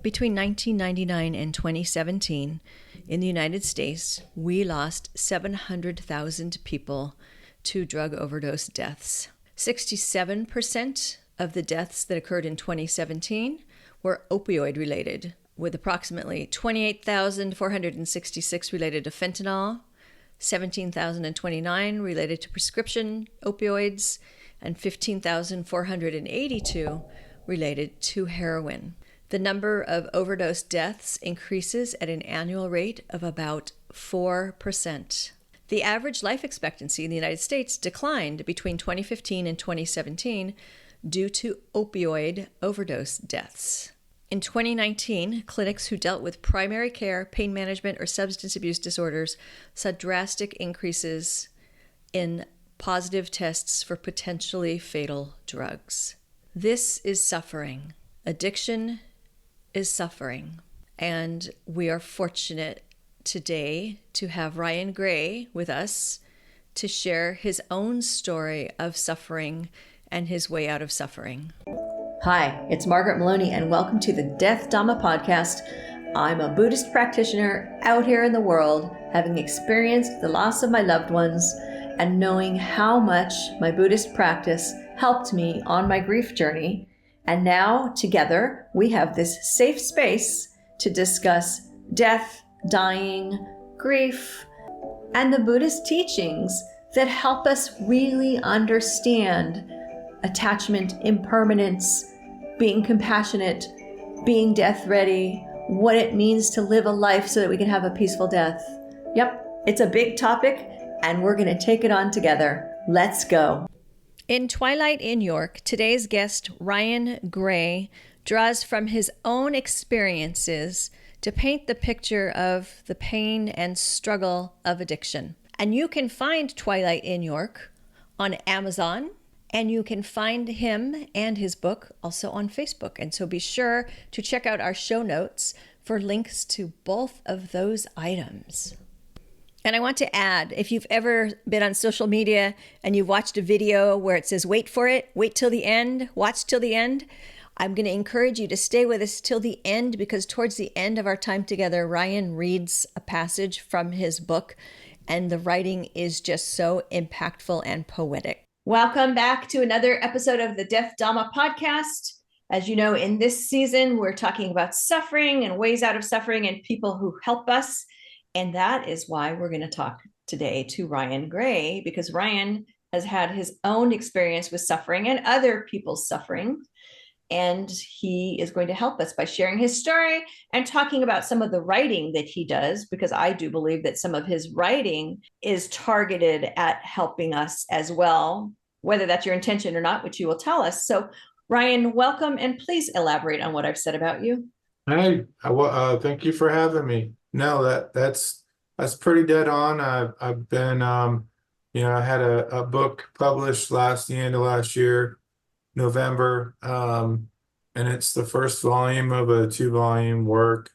Between 1999 and 2017, in the United States, we lost 700,000 people to drug overdose deaths. 67% of the deaths that occurred in 2017 were opioid related, with approximately 28,466 related to fentanyl, 17,029 related to prescription opioids, and 15,482 related to heroin. The number of overdose deaths increases at an annual rate of about 4%. The average life expectancy in the United States declined between 2015 and 2017 due to opioid overdose deaths. In 2019, clinics who dealt with primary care, pain management, or substance abuse disorders saw drastic increases in positive tests for potentially fatal drugs. This is suffering. Addiction is suffering. And we are fortunate today to have Ryan Gray with us to share his own story of suffering and his way out of suffering. Hi, it's Margaret Maloney, and welcome to the Death Dhamma podcast. I'm a Buddhist practitioner out here in the world, having experienced the loss of my loved ones and knowing how much my Buddhist practice helped me on my grief journey. And now, together, we have this safe space to discuss death, dying, grief, and the Buddhist teachings that help us really understand attachment, impermanence, being compassionate, being death ready, what it means to live a life so that we can have a peaceful death. Yep, it's a big topic, and we're going to take it on together. Let's go. In Twilight in York, today's guest, Ryan Gray, draws from his own experiences to paint the picture of the pain and struggle of addiction. And you can find Twilight in York on Amazon, and you can find him and his book also on Facebook. And so be sure to check out our show notes for links to both of those items. And I want to add, if you've ever been on social media and you've watched a video where it says, wait for it, wait till the end, watch till the end, I'm going to encourage you to stay with us till the end, because towards the end of our time together, Ryan reads a passage from his book, and the writing is just so impactful and poetic. Welcome back to another episode of the Death Dhamma podcast. As you know, in this season, we're talking about suffering and ways out of suffering and people who help us. And that is why we're going to talk today to Ryan Gray, because Ryan has had his own experience with suffering and other people's suffering. And he is going to help us by sharing his story and talking about some of the writing that he does, because I do believe that some of his writing is targeted at helping us as well, whether that's your intention or not, which you will tell us. So Ryan, welcome, and please elaborate on what I've said about you. Hey, thank you for having me. No, that's pretty dead on. I've been I had a book published the end of last year, November, and it's the first volume of a 2-volume work,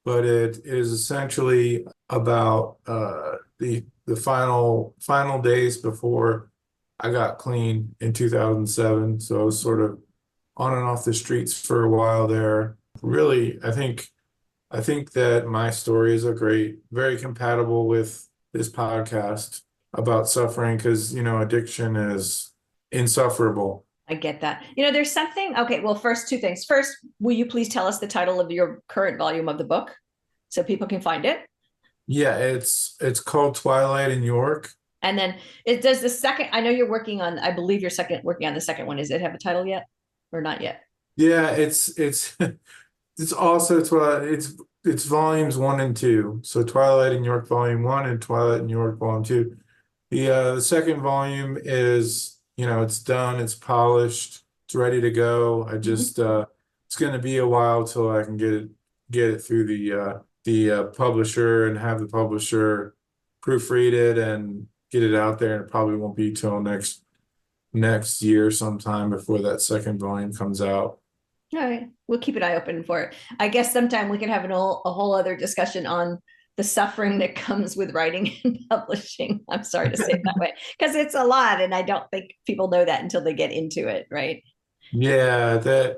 but it is essentially about the final days before I got clean in 2007. So I was sort of on and off the streets for a while there. Really, I think that my story is very compatible with this podcast about suffering, because, addiction is insufferable. I get that. There's something. Okay, well, first, two things. First, will you please tell us the title of your current volume of the book so people can find it? Yeah, it's called Twilight in York. And then it does the second. I know you're working on, I believe you're working on the second one. Does it have a title yet or not yet? Yeah, it's also Twilight. It's volumes 1 and 2. So Twilight in York Volume 1 and Twilight in York Volume 2. The second volume is, it's done, it's polished, it's ready to go. I just it's going to be a while till I can get it through the publisher and have the publisher proofread it and get it out there. And it probably won't be till next year sometime before that second volume comes out. All right. We'll keep an eye open for it. I guess sometime we can have a whole other discussion on the suffering that comes with writing and publishing. I'm sorry to say it that way, because it's a lot. And I don't think people know that until they get into it, right? Yeah,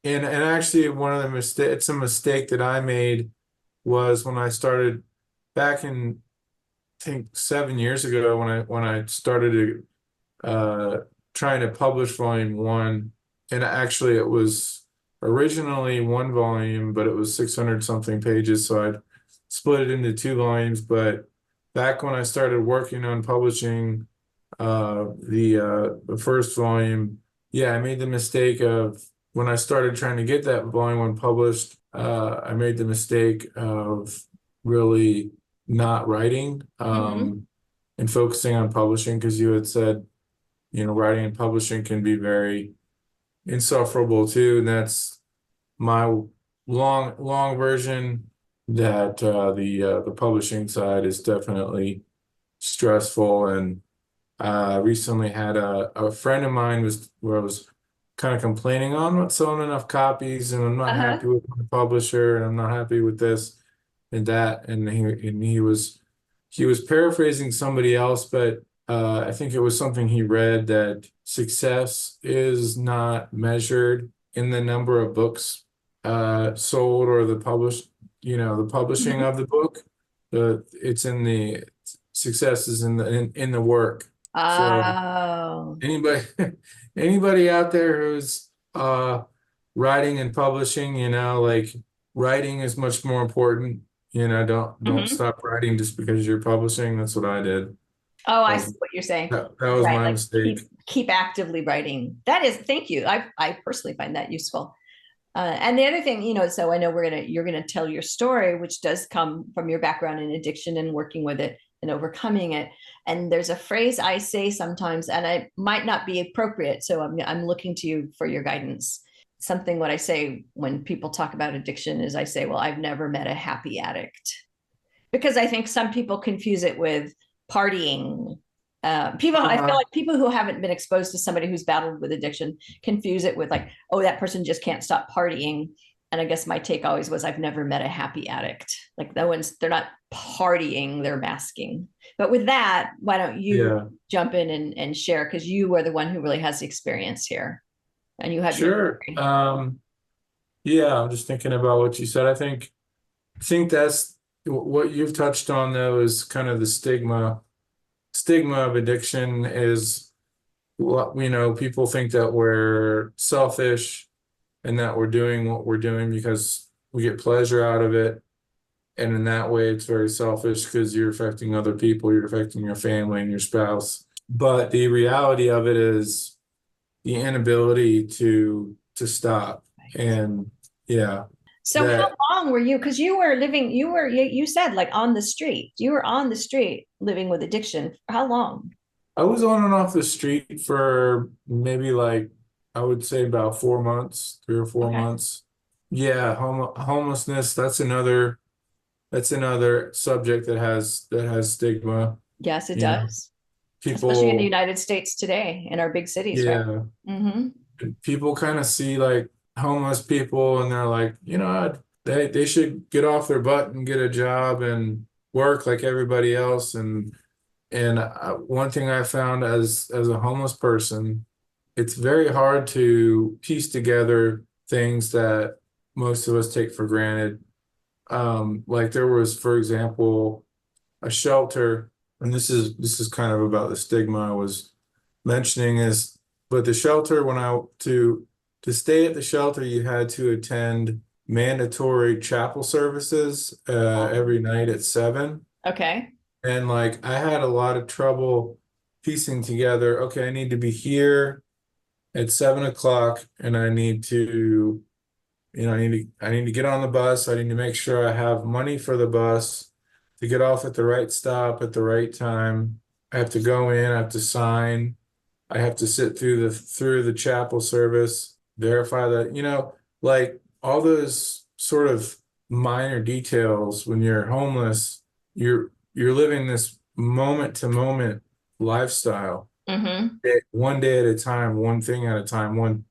and actually one of the mistake it's a mistake that I made was when I started back in I think 7 years ago when I started uh trying to publish volume one, and actually it was originally one volume, but it was 600 something pages, so I'd split it into two volumes. But back when I started working on publishing the first volume, yeah, I made the mistake of when I started trying to get that volume one published, I made the mistake of really not writing and focusing on publishing, because you had said, writing and publishing can be very insufferable too, and that's my long version, that the publishing side is definitely stressful. And recently had a friend of mine was where I was kind of complaining, "Oh, I'm not selling enough copies, and I'm not Uh-huh. happy with my publisher, and I'm not happy with this and that." And he was paraphrasing somebody else, but I think it was something he read, that success is not measured in the number of books sold, or the publishing Mhm. of the book. It's in the success is in the work. So Oh. anybody anybody out there who's writing and publishing, like, writing is much more important. Don't Mhm. stop writing just because you're publishing. That's what I did. Oh, That I was see what you're saying. that was Right, my like mistake. keep actively writing. That is, thank you. I personally find that useful. And the other thing, so I know you're gonna tell your story, which does come from your background in addiction and working with it and overcoming it. And there's a phrase I say sometimes, and I might not be appropriate, so I'm looking to you for your guidance. Something what I say when people talk about addiction is I say, well, I've never met a happy addict, because I think some people confuse it with partying. I feel Uh, like people who haven't been exposed to somebody who's battled with addiction confuse it with like, oh, that person just can't stop partying. And I guess my take always was, I've never met a happy addict. Like they're not partying, they're masking. But with that, why don't you yeah, jump in and share? Because you are the one who really has the experience here, and you have your sure. story. Yeah, I'm just thinking about what you said. I think that's what you've touched on, though, is kind of the stigma of addiction. Is what, people think that we're selfish, and that we're doing what we're doing because we get pleasure out of it. And in that way, it's very selfish because you're affecting other people, you're affecting your family and your spouse. But the reality of it is the inability to stop. And yeah, So how that long were you? Because you were living, you said like on the street. You were on the street living with addiction. How long? I was on and off the street for maybe, like, I would say about 4 months, 3 or 4 Okay. months. Yeah, homelessness, that's another subject that has stigma. Yes, it You know, does. Especially in the people, United States today, in our big cities, right? yeah, Mm-hmm. people kind of see, like, homeless people, and they're like, they should get off their butt and get a job and work like everybody else. And one thing I found as a homeless person, it's very hard to piece together things that most of us take for granted. Like, there was, for example, a shelter, and this is kind of about the stigma I was mentioning, is, but the shelter, when I to stay at the shelter, you had to attend mandatory chapel services every night at 7. Okay. And, like, I had a lot of trouble piecing together, okay, I need to be here at 7 o'clock, and I need to get on the bus. I need to make sure I have money for the bus to get off at the right stop at the right time. I have to go in, I have to sign, I have to sit through the chapel service, verify that, like, all those sort of minor details. When you're homeless, you're living this moment to moment lifestyle, Mm-hmm. one day at a time, one thing at a time,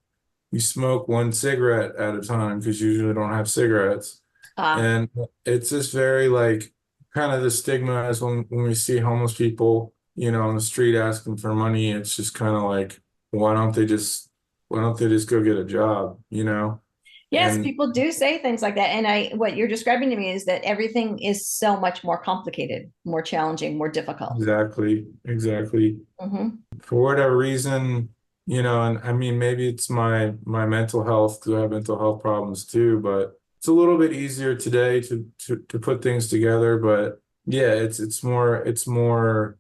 you smoke one cigarette at a time, because you usually don't have cigarettes. Uh, And it's just very, like, kind of the stigma is when we see homeless people, on the street asking for money. It's just kind of like, why don't they just go get a job, Yes, people do say things like that. And what you're describing to me is that everything is so much more complicated, more challenging, more difficult. Exactly. Mm-hmm. For whatever reason, and I mean, maybe it's my mental health, because I have mental health problems too, but it's a little bit easier today to put things together. But yeah, it's more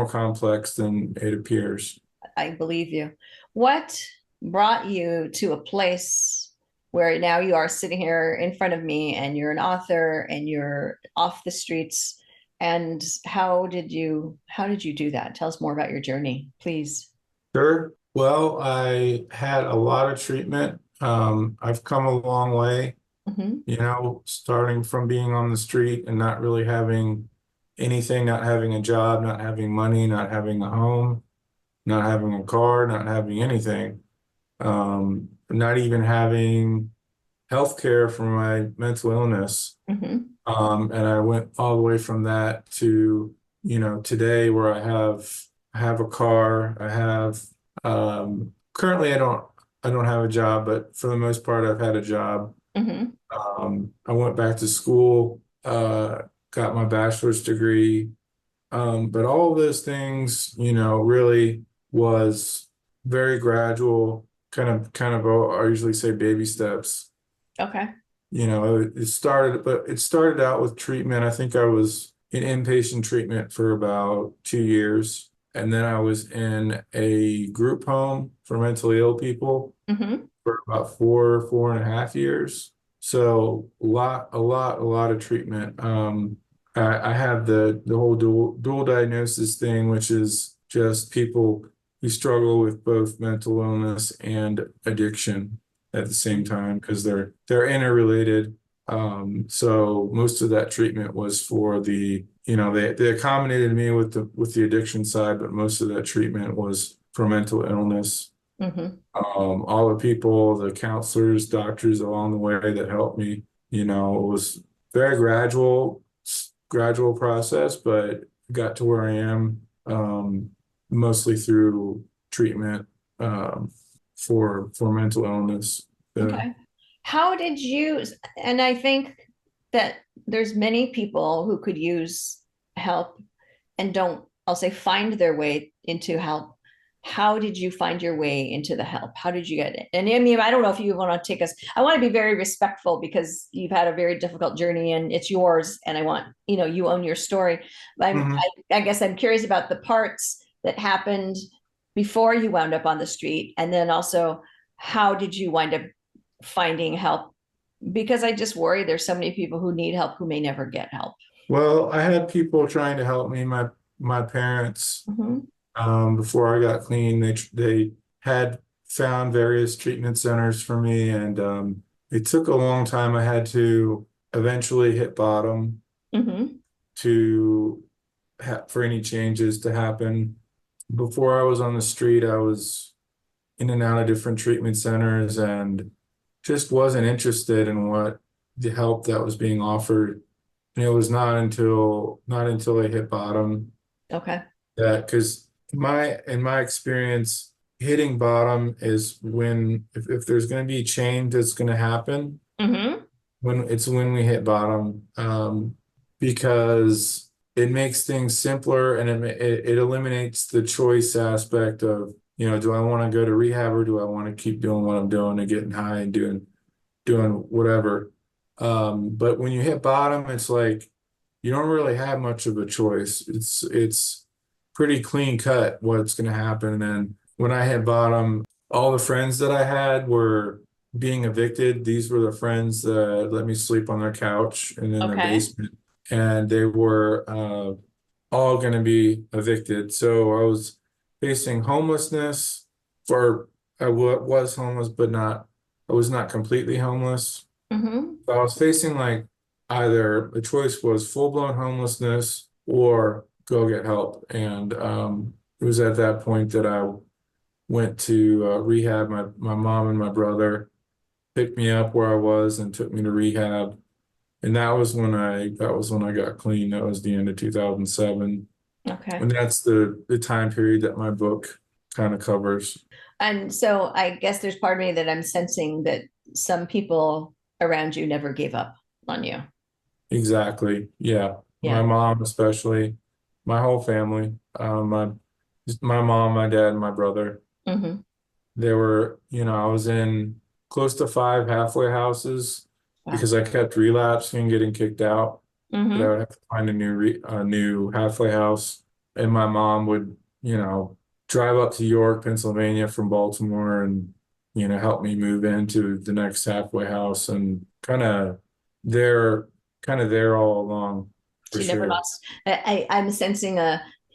complex than it appears. I believe you. What brought you to a place where now you are sitting here in front of me and you're an author and you're off the streets? And how did you do that? Tell us more about your journey, please. Sure. Well, I had a lot of treatment. I've come a long way, Mm-hmm. starting from being on the street and not really having anything, not having a job, not having money, not having a home, not having a car, not having anything, not even having health care for my mental illness. Mm-hmm. And I went all the way from that to, today, where I have a car. I have currently I don't have a job, but for the most part I've had a job. Mm-hmm. I went back to school, got my bachelor's degree. But all of those things, really was very gradual, kind of, I usually say baby steps. Okay. It started out with treatment. I think I was in inpatient treatment for about 2 years. And then I was in a group home for mentally ill people Mm-hmm. for about 4.5 years. So a lot of treatment. I have the whole dual diagnosis thing, which is just people who struggle with both mental illness and addiction at the same time, because they're interrelated. So most of that treatment was for they accommodated me with the addiction side, but most of that treatment was for mental illness. Mm-hmm. All the people, the counselors, doctors along the way that helped me, it was very gradual process, but got to where I am, mostly through treatment, for mental illness. Okay. How did you, and I think that there's many people who could use help and don't, I'll say, find their way into help. How did you find your way into the help? How did you get it? And I mean, I don't know if you want to take us, I want to be very respectful because you've had a very difficult journey and it's yours. And I want, you own your story. But Mhm. I guess I'm curious about the parts that happened before you wound up on the street. And then also, how did you wind up finding help? Because I just worry there's so many people who need help who may never get help. Well, I had people trying to help me. My parents, Mm-hmm. before I got clean, they had found various treatment centers for me, and it took a long time. I had to eventually hit bottom Mm-hmm. to for any changes to happen. Before I was on the street, I was in and out of different treatment centers and just wasn't interested in what the help that was being offered. And it was not until I hit bottom Okay. that, because in my experience, hitting bottom is when, if there's going to be change that's going to happen, Mm-hmm. when we hit bottom, because it makes things simpler, and it eliminates the choice aspect of, do I want to go to rehab, or do I want to keep doing what I'm doing and getting high and doing whatever. But when you hit bottom, it's like you don't really have much of a choice. It's pretty clean cut what's going to happen. And when I hit bottom, all the friends that I had were being evicted. These were the friends that let me sleep on their couch and in their Okay. basement, and they were all going to be evicted. So I was facing homelessness. I was homeless, but I was not completely homeless. Mm-hmm. So I was facing, like, either the choice was full-blown homelessness or go get help. And it was at that point that I went to rehab. My mom and my brother picked me up where I was and took me to rehab. And that was when I got clean. That was the end of 2007. Okay. And that's the time period that my book kind of covers. And so I guess there's part of me that I'm sensing that some people around you never gave up on you. Exactly. Yeah. My Yeah. mom, especially, my whole family, my mom, my dad, and my brother. Hmm. They were, I was in close to 5 halfway houses Wow. because I kept relapsing and getting kicked out. But I Hmm. would have to find a new halfway house, and my mom would, drive up to York, Pennsylvania from Baltimore, and help me move into the next halfway house, and there, kind of there all along, for She never sure. lost. I'm sensing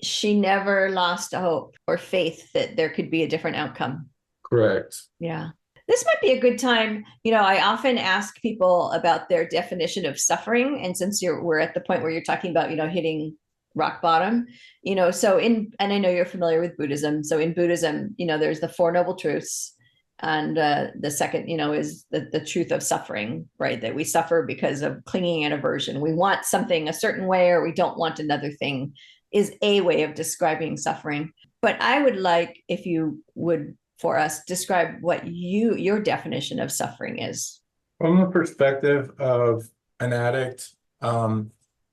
she never lost hope or faith that there could be a different outcome. Correct. Yeah. This might be a good time. I often ask people about their definition of suffering. And since we're at the point where you're talking about, hitting rock bottom, and I know you're familiar with Buddhism. So in Buddhism, there's the Four Noble Truths. And the second, is the truth of suffering, right? That we suffer because of clinging and aversion. We want something a certain way, or we don't want another thing, is a way of describing suffering. But I would like if you would, for us, describe what your definition of suffering is. From the perspective of an addict,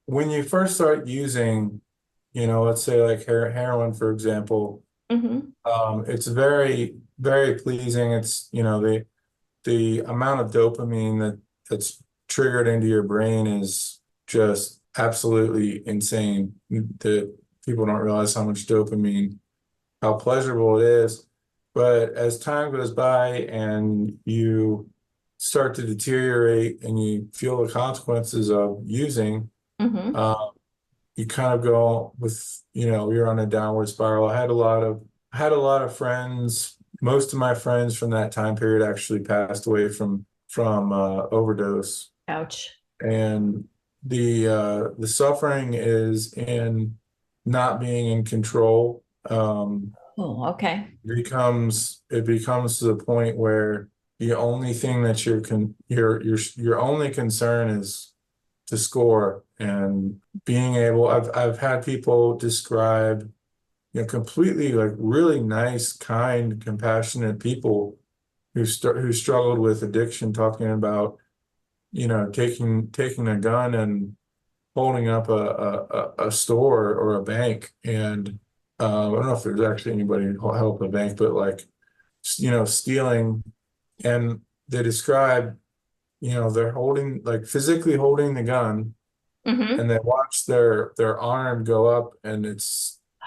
when you first start using, let's say like heroin, for example, Mm-hmm. it's very, very pleasing. It's, the amount of dopamine that's triggered into your brain is just absolutely insane. That people don't realize how much dopamine, how pleasurable it is. But as time goes by and you start to deteriorate and you feel the consequences of using, Mm-hmm. uh, you kind of go with, you're on a downward spiral. I had a lot of friends. Most of my friends from that time period actually passed away from overdose. Ouch. And the suffering is in not being in control. Oh, okay. It becomes to the point where the only thing that your only concern is to score, and being able, I've had people describe, completely like really nice, kind, compassionate people who struggled with addiction, talking about, taking a gun and holding up a store or a bank, and I don't know if there's actually anybody who help a bank, but like, stealing, and they describe, they're holding, like physically holding the gun, Mm-hmm. and they watch their arm go up, and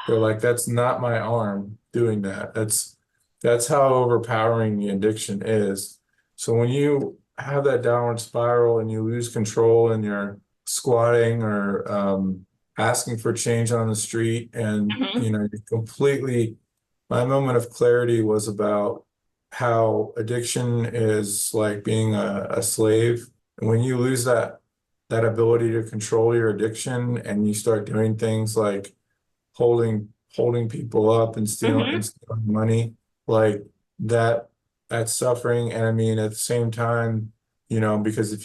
they're like, that's not my arm doing that. That's how overpowering the addiction is. So when you have that downward spiral and you lose control and you're squatting or asking for change on the street, and Mm-hmm. you completely, my moment of clarity was about how addiction is like being a slave. And when you lose that ability to control your addiction, and you start doing things like holding people up and Mm-hmm. stealing money, like that, that's suffering. And I mean, at the same time, because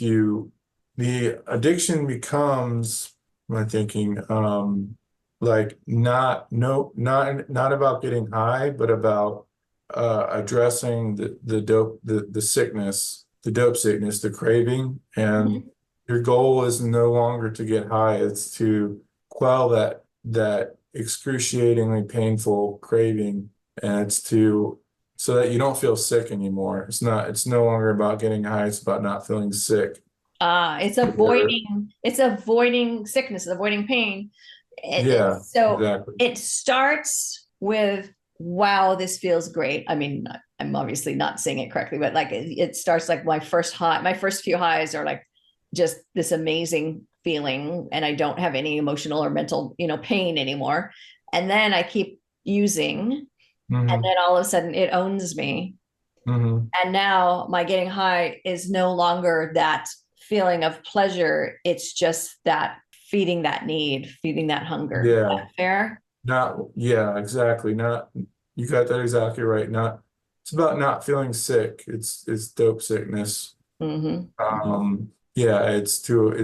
the addiction becomes, my thinking, like not, no, not about getting high, but about addressing the sickness, the dope sickness, the craving. And Mm-hmm. your goal is no longer to get high, it's to quell that excruciatingly painful craving, and it's to, so that you don't feel sick anymore. It's no longer about getting high, it's about not feeling sick. It's Or- avoiding sickness, avoiding pain. yeah, So exactly. it starts with, wow, this feels great. I mean, I'm obviously not saying it correctly, but like it starts like my first few highs are like just this amazing feeling, and I don't have any emotional or mental, pain anymore. And then I keep using, and Hmm. then all of a sudden it owns me. Hmm. And now my getting high is no longer that feeling of pleasure. It's just that feeding that need, feeding that hunger. Is Yeah, that fair? yeah, exactly. Not, you got that exactly right. It's about not feeling sick. It's dope sickness. Mm-hmm. Yeah, it's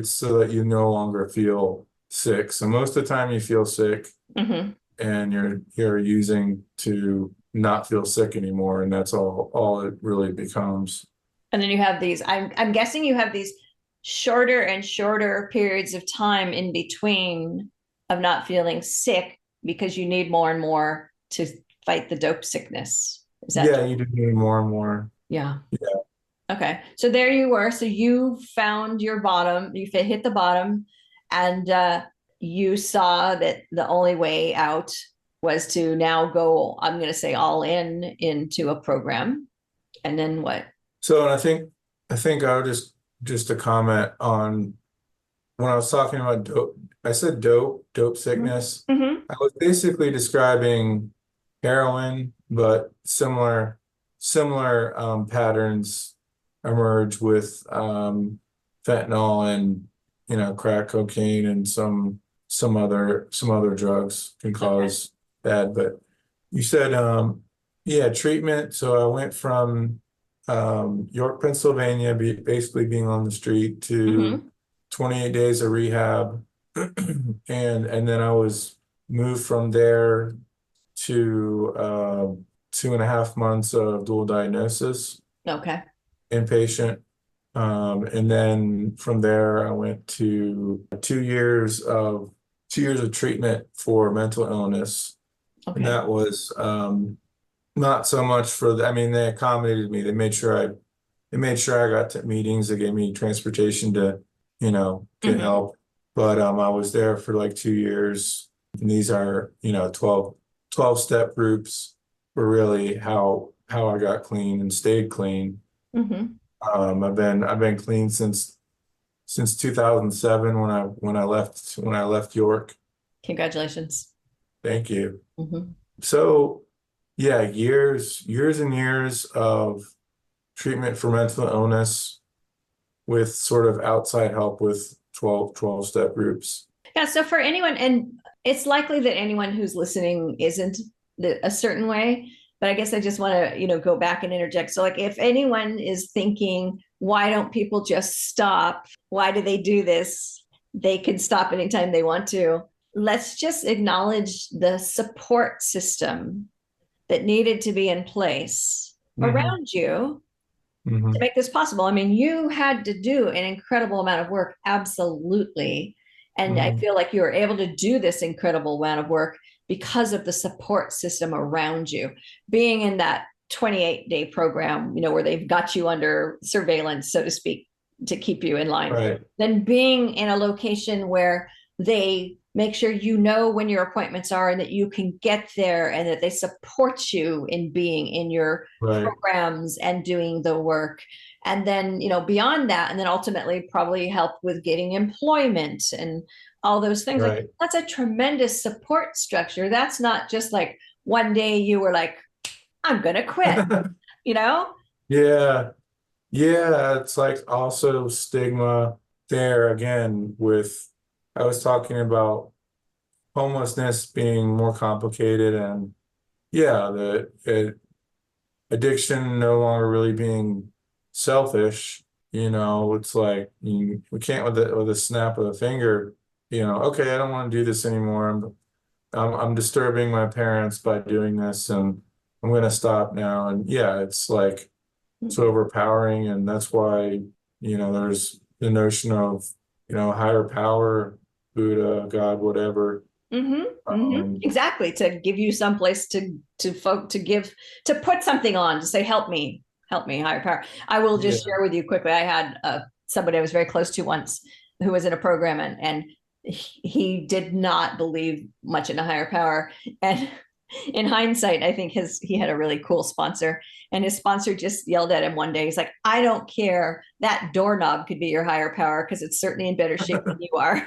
so that you no longer feel sick. So most of the time you feel sick, Mm-hmm. and you're using to not feel sick anymore, and that's all it really becomes. And then you have these, I'm guessing you have these shorter and shorter periods of time in between of not feeling sick because you need more and more to fight the dope sickness. Is that Yeah, true? you do need more and more. Yeah. Yeah. Okay. So there you were. So you found your bottom, you hit the bottom, and you saw that the only way out was to now go, I'm going to say all in into a program. And then what? So, and I think I would just a comment on when I was talking about dope, I said dope sickness. Mm-hmm. I was basically describing heroin, but similar patterns emerge with fentanyl and crack cocaine and some other drugs can Okay. cause bad. But you said yeah, treatment. So I went from York, Pennsylvania, basically being on the street to Mm-hmm. 28 days of rehab, and then I was moved from there to 2.5 months of dual diagnosis, Okay. inpatient. And then from there, I went to 2 years of treatment for mental illness. And Okay. that was not so much for I mean, they accommodated me. They made sure I got to meetings. They gave me transportation to, get Mm-hmm. help. But I was there for like 2 years. And these are, 12 step groups were really how I got clean and stayed clean. Mm-hmm. I've been clean since 2007 when I left York. Congratulations. Thank you. Mm-hmm. So yeah, years and years of treatment for mental illness with sort of outside help with 12 step groups. Yeah. So for anyone, and it's likely that anyone who's listening isn't a certain way, but I guess I just want to, go back and interject. So like if anyone is thinking, why don't people just stop? Why do they do this? They can stop anytime they want to. Let's just acknowledge the support system that needed to be in place Hmm. around you to Hmm. make this possible. I mean, you had to do an incredible amount of work, absolutely. And I Hmm. feel like you were able to do this incredible amount of work because of the support system around you. Being in that 28-day program, where they've got you under surveillance, so to speak, to keep you in line. Right, Then being in a location where they make sure you know when your appointments are and that you can get there and that they support you in being in your right, programs and doing the work. And then, beyond that, and then ultimately probably help with getting employment and all those things. Like right. that's a tremendous support structure. That's not just like one day you were like, I'm gonna quit, you know? Yeah, yeah, it's like also stigma there again with I was talking about homelessness being more complicated and yeah, addiction no longer really being selfish, it's like we can't with a snap of a finger, okay, I don't want to do this anymore. I'm disturbing my parents by doing this and I'm gonna stop now. And yeah, it's like it's overpowering and that's why, there's the notion of, higher power, Buddha, God, whatever. Mm-hmm, mm-hmm. Um, Exactly. To give you some place to put something on to say, help me, higher power. I will just yeah, share with you quickly. I had somebody I was very close to once who was in a program and he did not believe much in a higher power. And in hindsight, I think he had a really cool sponsor, and his sponsor just yelled at him one day. He's like, "I don't care. That doorknob could be your higher power because it's certainly in better shape than you are."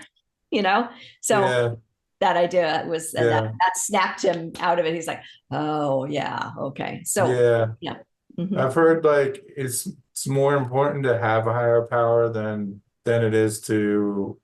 You know, so yeah, that idea was, and that yeah, that snapped him out of it. He's like, oh yeah, okay. So yeah. yeah. Hmm. I've heard like it's more important to have a higher power than it is to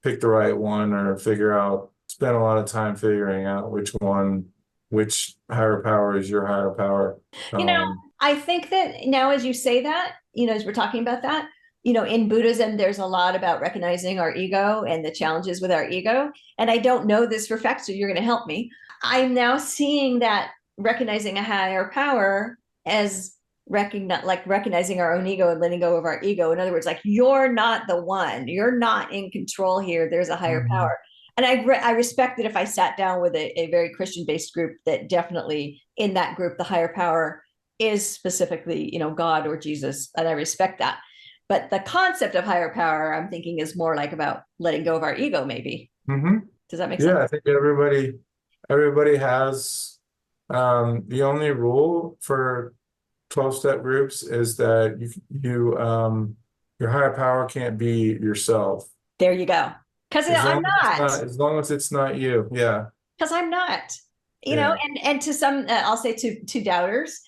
pick the right one or spend a lot of time figuring out which higher power is your higher power. You know, Um, I think that now as you say that, as we're talking about that, in Buddhism, there's a lot about recognizing our ego and the challenges with our ego. And I don't know this for fact, so you're going to help me. I'm now seeing that recognizing a higher power as recognizing our own ego and letting go of our ego. In other words, like, you're not the one, you're not in control here. There's a higher Mhm. power. And I respect that if I sat down with a very Christian based group, that definitely in that group, the higher power is specifically, God or Jesus. And I respect that. But the concept of higher power, I'm thinking, is more like about letting go of our ego, maybe. Mhm. Does that make Yeah, sense? I think everybody has the only rule for 12-step groups is that your higher power can't be yourself. There you go. Because As I'm long as it's not. not, as long as it's not you. Yeah. Because I'm not, Yeah. and to some, I'll say to doubters,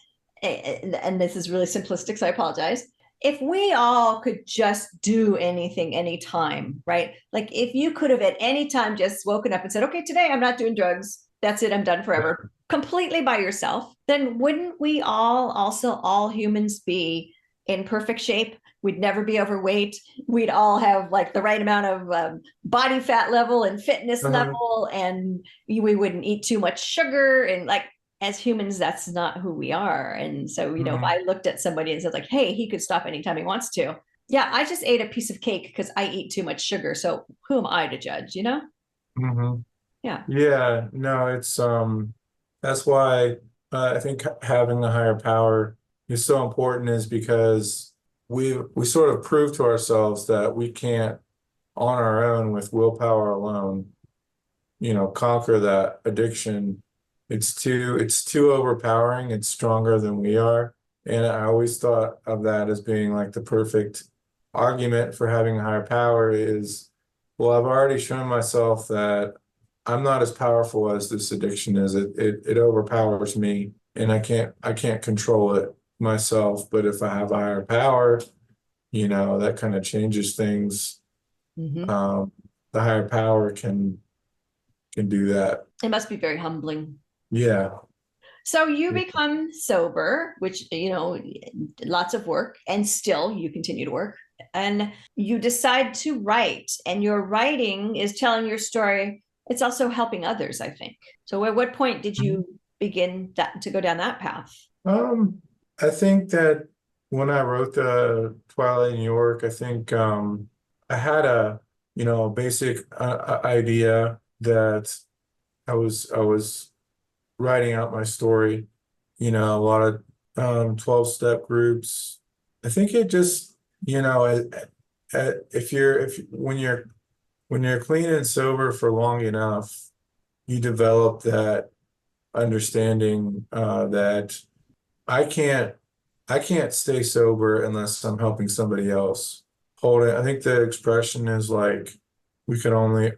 and this is really simplistic, so I apologize. If we all could just do anything anytime, right? Like, if you could have at any time just woken up and said, okay, today I'm not doing drugs. That's it. I'm done forever. Yeah. Completely by yourself. Then wouldn't we all humans be in perfect shape? We'd never be overweight. We'd all have like the right amount of body fat level and fitness Uh-huh. level, and we wouldn't eat too much sugar. And like, as humans, that's not who we are. And so, if Mhm. I looked at somebody and said like, hey, he could stop anytime he wants to. Yeah, I just ate a piece of cake because I eat too much sugar. So who am I to judge? Mhm. Yeah. Yeah, no, that's why I think having a higher power is so important is because we sort of prove to ourselves that we can't on our own with willpower alone, conquer that addiction. It's too overpowering. It's stronger than we are. And I always thought of that as being like the perfect argument for having a higher power is, well, I've already shown myself that I'm not as powerful as this addiction is. It overpowers me and I can't control it myself. But if I have a higher power, that kind of changes things. Mm-hmm. Um, the higher power can do that. It must be very humbling. Yeah. So you Yeah. become sober, which, lots of work, and still you continue to work. And you decide to write, and your writing is telling your story. It's also helping others, I think. So at what point did you begin to go down that path? Um, I think that when I wrote the Twilight in New York, I think I had a basic idea that I was writing out my story. A lot of 12-step groups. I think it just if when you're clean and sober for long enough, you develop that understanding that I can't I can't stay sober unless I'm helping somebody else hold it. I think the expression is like we can only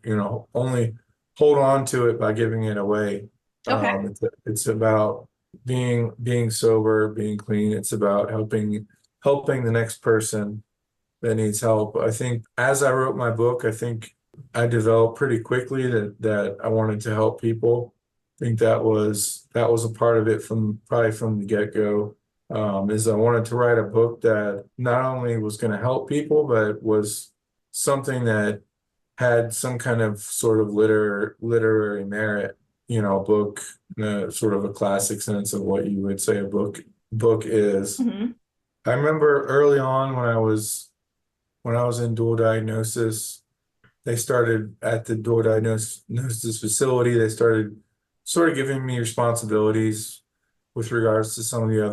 hold on to it by giving it away. Okay. It's about being sober, being clean. It's about helping the next person that needs help. I think as I wrote my book, I think I developed pretty quickly that I wanted to help people. I think that was a part of it probably from the get-go. Is I wanted to write a book that not only was going to help people, but was something that had some kind of sort of literary merit. A book, sort of a classic sense of what you would say a book is. Mm-hmm. I remember early on when I was in dual diagnosis, they started at the dual diagnosis facility. They started sort of giving me responsibilities with regards to some of the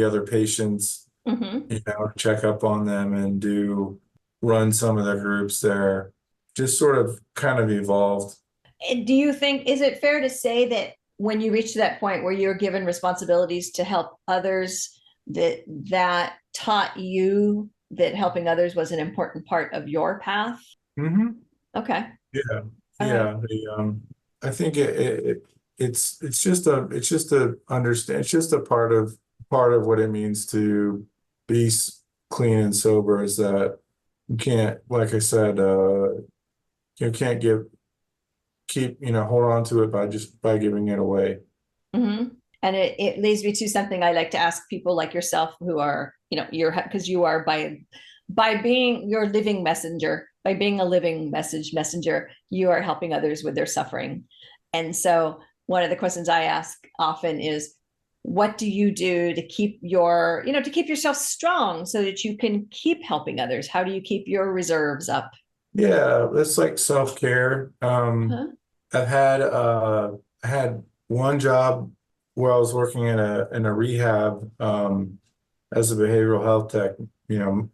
other patients, Mm-hmm. check up on them and run some of the groups there. Just sort of kind of evolved. Do you think, is it fair to say that when you reach that point where you're given responsibilities to help others, that taught you that helping others was an important part of your path? Hmm. Okay. Yeah, All right. yeah. I think it's just a understand. It's just a part of what it means to be clean and sober. Is that you can't, like I said, you can't hold on to it by giving it away. Mm-hmm. And it leads me to something I like to ask people like yourself who are, because you are by being your living messenger, by being a living messenger, you are helping others with their suffering. And so one of the questions I ask often is, what do you do to keep to keep yourself strong so that you can keep helping others? How do you keep your reserves up? Yeah, it's like self-care. Huh? I had one job where I was working in a rehab as a behavioral health tech, you know,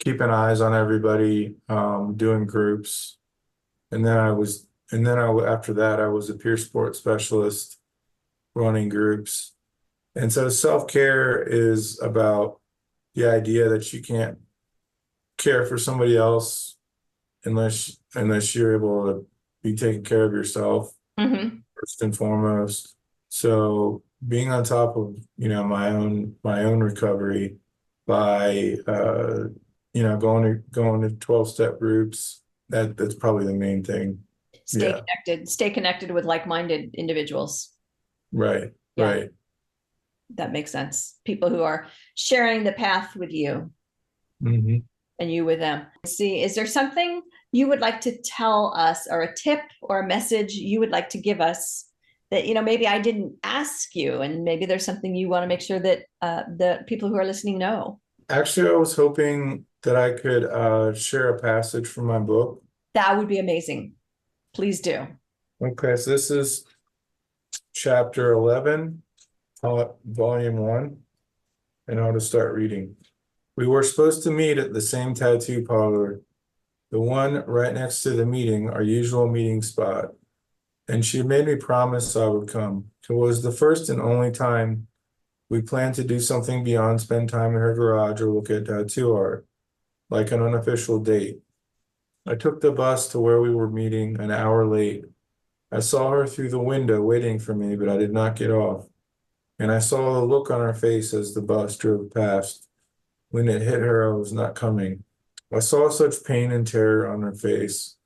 keeping eyes on everybody, doing groups. After that, I was a peer support specialist running groups. And so self-care is about the idea that you can't care for somebody else unless you're able to be taking care of yourself Mm-hmm. first and foremost. So being on top of, my own recovery by going to 12-step groups, that's probably the main thing. Yeah, Stay connected with like-minded individuals. right, Yeah, right. that makes sense. People who are sharing the path with you Hmm. and you with them. See, is there something you would like to tell us, or a tip or a message you would like to give us that, maybe I didn't ask you, and maybe there's something you want to make sure that the people who are listening know? Actually, I was hoping that I could share a passage from my book. That would be amazing. Please do. Okay, so this is chapter 11, volume 1, and I'll just start reading. We were supposed to meet at the same tattoo parlor, the one right next to the meeting, our usual meeting spot. And she made me promise I would come. It was the first and only time we planned to do something beyond spend time in her garage or look at tattoo art, like an unofficial date. I took the bus to where we were meeting an hour late. I saw her through the window waiting for me, but I did not get off. And I saw the look on her face as the bus drove past. When it hit her, I was not coming. I saw such pain and terror on her face,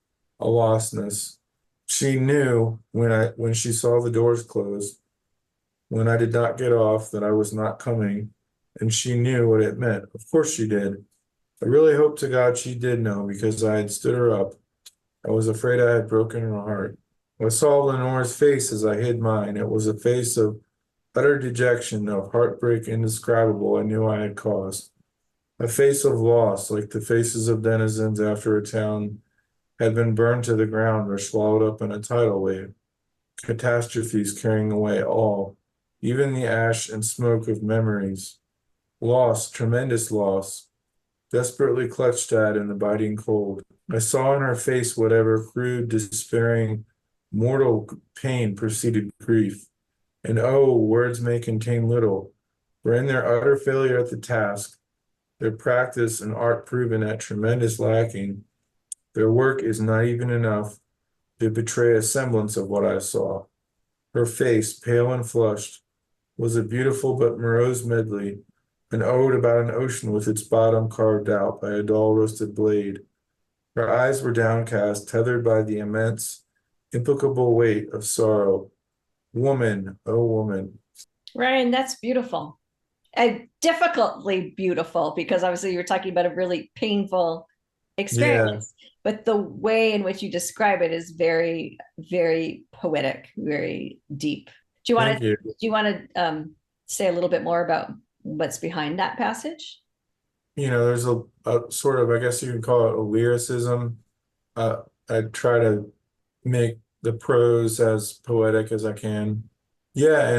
a lostness. She knew when she saw the doors close, when I did not get off, that I was not coming, and she knew what it meant. Of course she did. I really hope to God she did know, because I had stood her up. I was afraid I had broken her heart. I saw Lenore's face as I hid mine. It was a face of utter dejection, of heartbreak indescribable I knew I had caused. A face of loss, like the faces of denizens after a town had been burned to the ground or swallowed up in a tidal wave. Catastrophes carrying away all, even the ash and smoke of memories. Loss, tremendous loss, desperately clutched at in the biting cold. I saw in her face whatever crude, despairing, mortal pain preceded grief. And oh, words may contain little, for in their utter failure at the task, their practice and art proven at tremendous lacking, their work is not even enough to betray a semblance of what I saw. Her face, pale and flushed, was a beautiful but morose medley, an ode about an ocean with its bottom carved out by a dull rusted blade. Her eyes were downcast, tethered by the immense, implicable weight of sorrow. Woman, oh woman. Ryan, that's beautiful. And difficultly beautiful, because obviously you're talking about a really painful Yeah, experience, but the way in which you describe it is very, very poetic, very deep. Do you want thank to you. say a little bit more about what's behind that passage? There's a sort of, I guess you could call it a lyricism. I try to make the prose as poetic as I can. Yeah,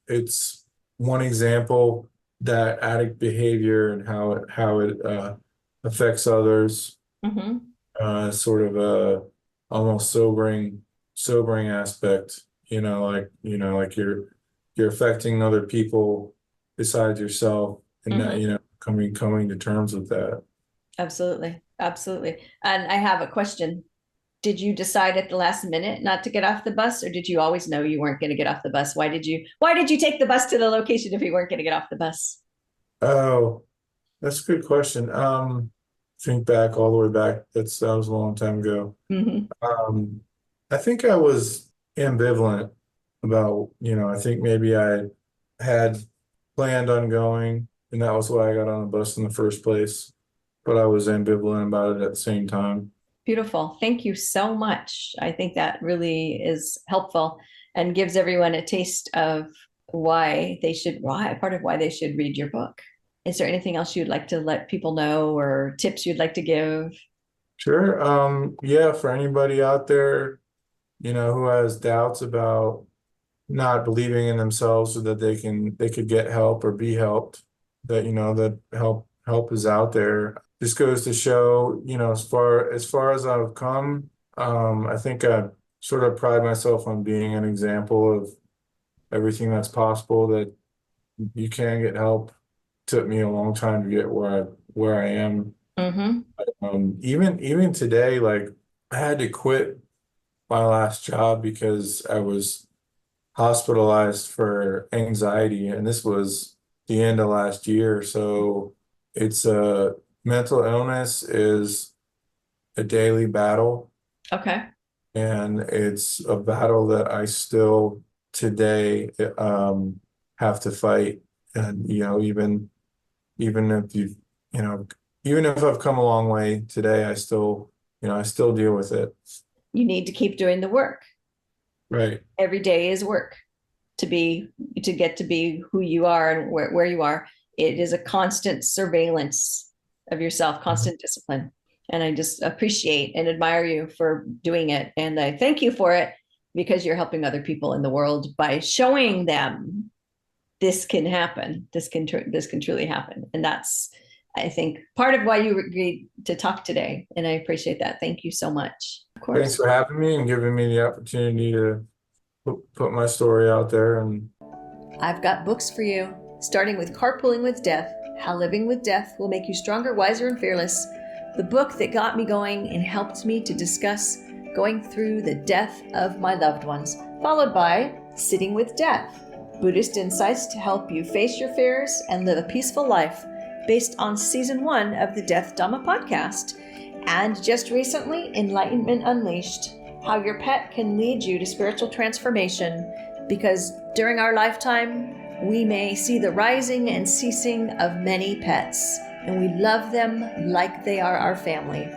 it's one example, that addict behavior and how it affects others. Mm-hmm. Sort of a almost sobering aspect. Like you're affecting other people besides yourself, and that, Mm-hmm. coming to terms with that. Absolutely. Absolutely. And I have a question. Did you decide at the last minute not to get off the bus, or did you always know you weren't going to get off the bus? Why did you take the bus to the location if you weren't going to get off the bus? Oh, that's a good question. Think back all the way back. That was a long time ago. Mm-hmm. Um, I think I was ambivalent about, I think maybe I had planned on going, and that was why I got on the bus in the first place. But I was ambivalent about it at the same time. Beautiful. Thank you so much. I think that really is helpful and gives everyone a taste of part of why they should read your book. Is there anything else you'd like to let people know or tips you'd like to give? Sure. Yeah, for anybody out there, who has doubts about not believing in themselves so that they could get help or be helped, that help is out there. This goes to show, as far as I've come, I think I sort of pride myself on being an example of everything that's possible, that you can get help. Took me a long time to get where I am. Mm-hmm. Even today, like I had to quit my last job because I was hospitalized for anxiety, and this was the end of last year. So it's mental illness is a daily battle, Okay. and it's a battle that I still today have to fight. And even if you've you know even if I've come a long way today, I still deal with it. You need to keep doing the work. Right. Every day is work to get to be who you are and where you are. It is a constant surveillance of yourself, constant discipline. And I just appreciate and admire you for doing it. And I thank you for it, because you're helping other people in the world by showing them this can happen. This can truly happen. And that's, I think, part of why you agreed to talk today. And I appreciate that. Thank you so much. Of course. Thanks for having me and giving me the opportunity to put my story out there. And I've got books for you, starting with Carpooling with Death, How Living with Death Will Make You Stronger, Wiser, and Fearless, the book that got me going and helped me to discuss going through the death of my loved ones, followed by Sitting with Death, Buddhist insights to help you face your fears and live a peaceful life, based on Season 1 of the Death Dhamma podcast. And just recently, Enlightenment Unleashed, how your pet can lead you to spiritual transformation, because during our lifetime, we may see the rising and ceasing of many pets, and we love them like they are our family.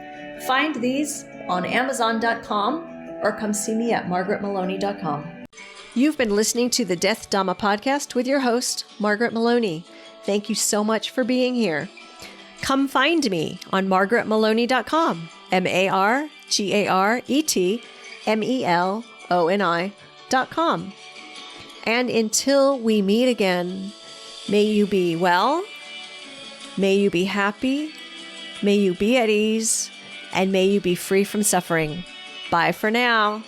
Find these on Amazon.com or come see me at MargaretMaloney.com. You've been listening to the Death Dhamma podcast with your host, Margaret Maloney. Thank you so much for being here. Come find me on MargaretMaloney.com, MargaretMeloni.com. And until we meet again, may you be well, may you be happy, may you be at ease, and may you be free from suffering. Bye for now.